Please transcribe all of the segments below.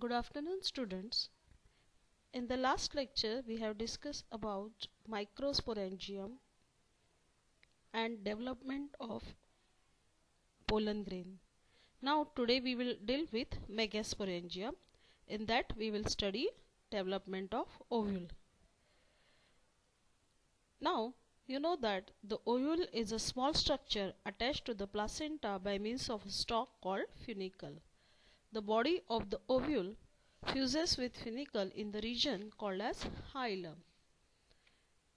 Good afternoon, students. In the last lecture, we have discussed about microsporangium and development of pollen grain. Now, today we will deal with megasporangium. In that, we will study development of ovule. Now, you know that the ovule is a small structure attached to the placenta by means of a stalk called funicle. The body of the ovule fuses with funicle in the region called as hilum.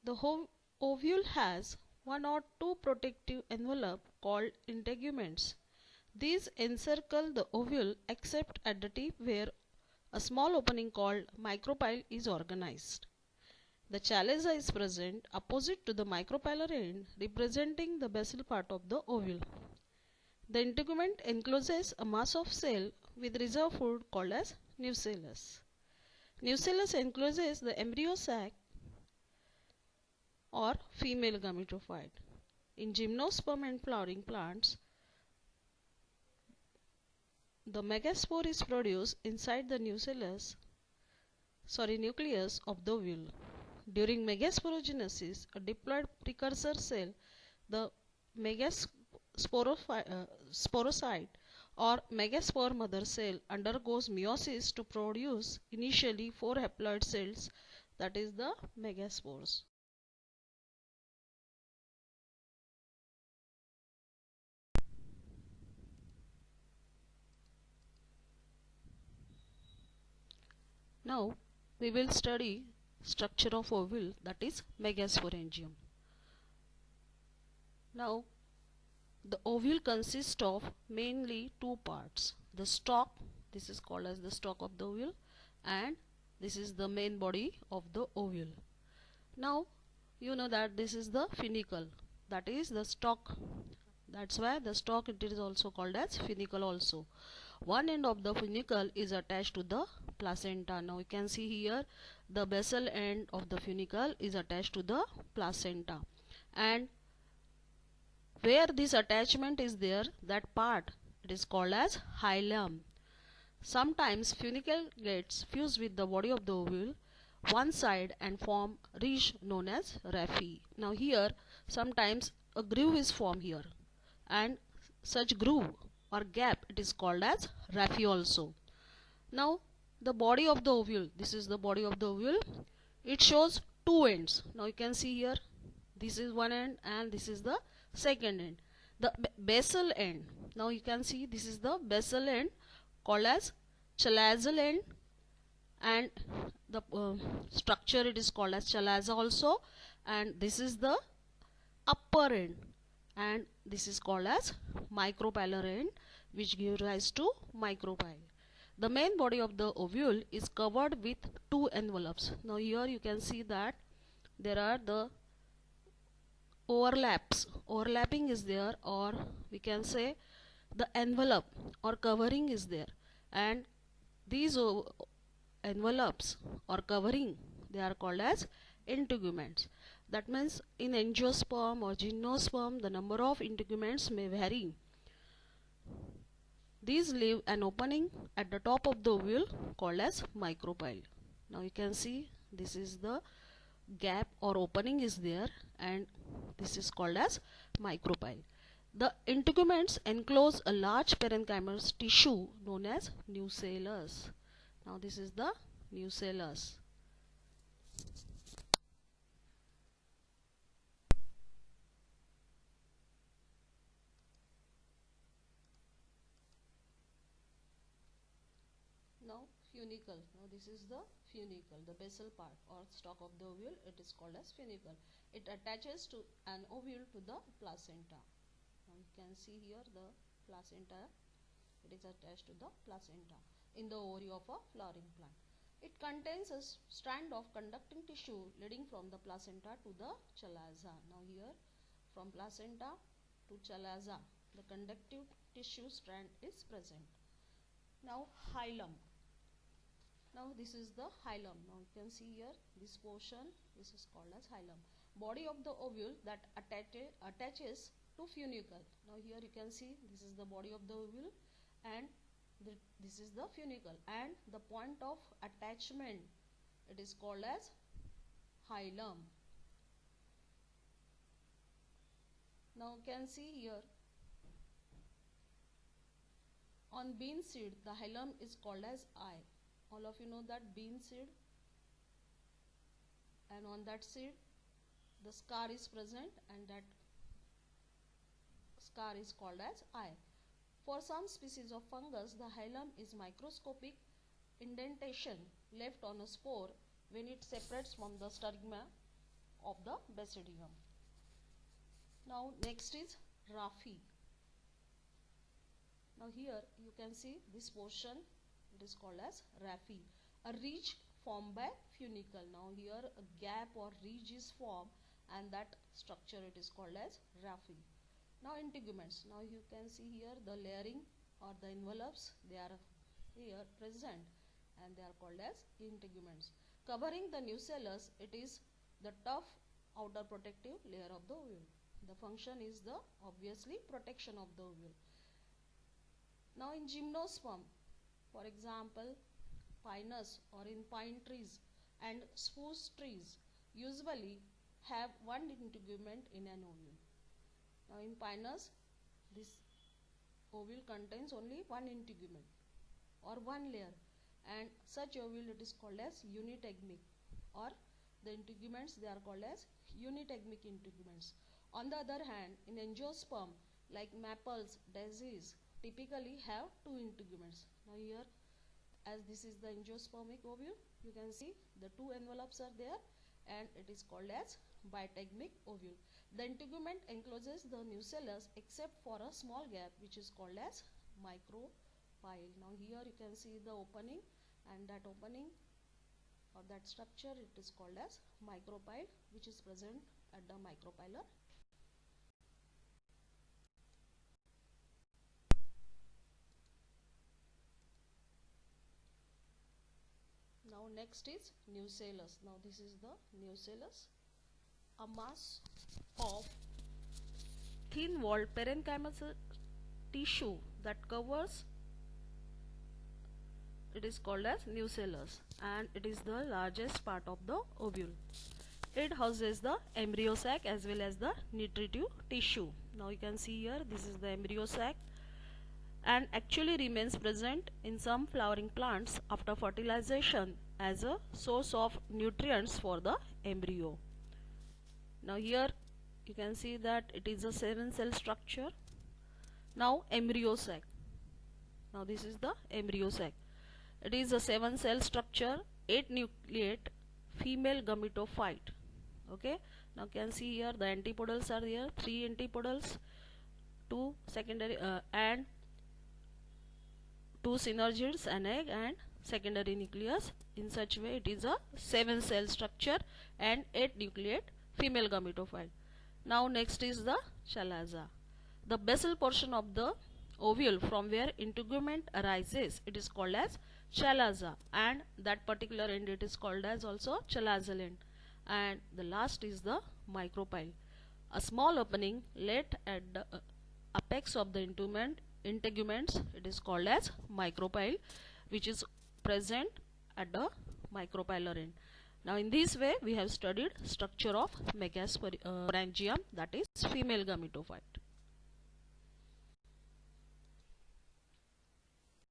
The ovule has one or two protective envelope called integuments. These encircle the ovule except at the tip where a small opening called micropyle is organized. The chalaza is present opposite to the micropylar end, representing the basal part of the ovule. The integument encloses a mass of cell with reserve food called as nucellus. Nucellus encloses the embryo sac or female gametophyte. In gymnosperm and flowering plants, the megaspore is produced inside the nucleus of the ovule. During megasporogenesis, a diploid precursor cell, the megasporocyte or megaspore mother cell, undergoes meiosis to produce initially 4 haploid cells, that is the megaspores. Now we will study structure of ovule, that is megasporangium. Now the ovule consists of mainly two parts. The stalk, this is called as the stalk of the ovule, and this is the main body of the ovule. Now you know that this is the funicle, that is the stalk. That's why the stalk, it is also called as funicle also. One end of the funicle is attached to the placenta. Now you can see here the basal end of the funicle is attached to the placenta, and where this attachment is there, that part, it is called as hilum. Sometimes funicle gets fused with the body of the ovule one side and form ridge known as raphe. Now here sometimes a groove is formed here, and such groove or gap, it is called as raphe also. Now the body of the ovule, this is the body of the ovule, it shows two ends. Now you can see here, this is one end and this is the second end, the basal end. Now you can see this is the basal end called as chalazal end, and the structure, it is called as chalaza also, and this is the upper end, and this is called as micropylar end, which gives rise to micropyle. The main body of the ovule is covered with two envelopes. Now here you can see that there are the overlapping is there, or we can say the envelope or covering is there, and these envelopes or covering, they are called as integuments. That means in angiosperm or gymnosperm, the number of integuments may vary. These leave an opening at the top of the ovule called as micropyle. Now you can see this is the gap or opening is there, and this is called as micropyle. The integuments enclose a large parenchymal tissue known as nucellus. Now this is the nucellus. Now funicle. Now this is the funicle, the basal part or stalk of the ovule, it is called as funicle. It attaches to an ovule to the placenta. Now you can see here the placenta, it is attached to the placenta in the ovary of a flowering plant. It contains a strand of conducting tissue leading from the placenta to the chalaza. Now here from placenta to chalaza, the conductive tissue strand is present. Now hilum. Now this is the hilum. Now you can see here this portion, this is called as hilum. Body of the ovule that attaches to funicle. Now here you can see this is the body of the ovule, and this is the funicle, and the point of attachment, it is called as hilum. Now you can see here on bean seed the hilum is called as eye. All of you know that bean seed, and on that seed the scar is present, and that scar is called as eye. For some species of fungus, the hilum is microscopic indentation left on a spore when it separates from the stigma of the basidium. Now next is raphe. Now here you can see this portion, it is called as raphe, a ridge formed by funicle. Now here a gap or ridge is formed, and that structure it is called as raphe. Now integuments. Now you can see here the layering or the envelopes, they are here present, and they are called as integuments. Covering the nucellus, it is the tough outer protective layer of the ovule. The function is the obviously protection of the ovule. Now in gymnosperm, for example pinus or in pine trees and spruce trees usually have one integument in an ovule. Now in pinus, this ovule contains only one integument or one layer, and such ovule it is called as unitegmic, or the integuments they are called as unitegmic integuments. On the other hand, in angiosperm like maples, daisies typically have two integuments. Now here, as this is the angiospermic ovule, you can see the two envelopes are there, and it is called as bitegmic ovule. The integument encloses the nucellus except for a small gap which is called as micropyle. Now here you can see the opening, and that opening or that structure it is called as micropyle, which is present at the micropylar. Now next is nucellus. Now this is the nucellus, a mass of thin walled parenchymal tissue that covers, it is called as nucellus, and it is the largest part of the ovule. It houses the embryo sac as well as the nutritive tissue. Now you can see here, this is the embryo sac, and actually remains present in some flowering plants after fertilization as a source of nutrients for the embryo. Now here you can see that it is a 7-cell structure. Now embryo sac. Now this is the embryo sac. It is a 7-cell structure, 8 nucleate female gametophyte. Okay. Now you can see here the antipodals are there, 3 antipodals, 2 secondary and 2 synergids, an egg and secondary nucleus. In such way it is a 7-cell structure and 8 nucleate female gametophyte. Now next is the chalaza, the basal portion of the ovule from where integument arises. It is called as chalaza, and that particular end it is called as also chalazal end. And the last is the micropyle, a small opening late at the apex of the integuments. It is called as micropyle, which is present at the micropylar end. Now in this way we have studied structure of megasporangium, that is female gametophyte.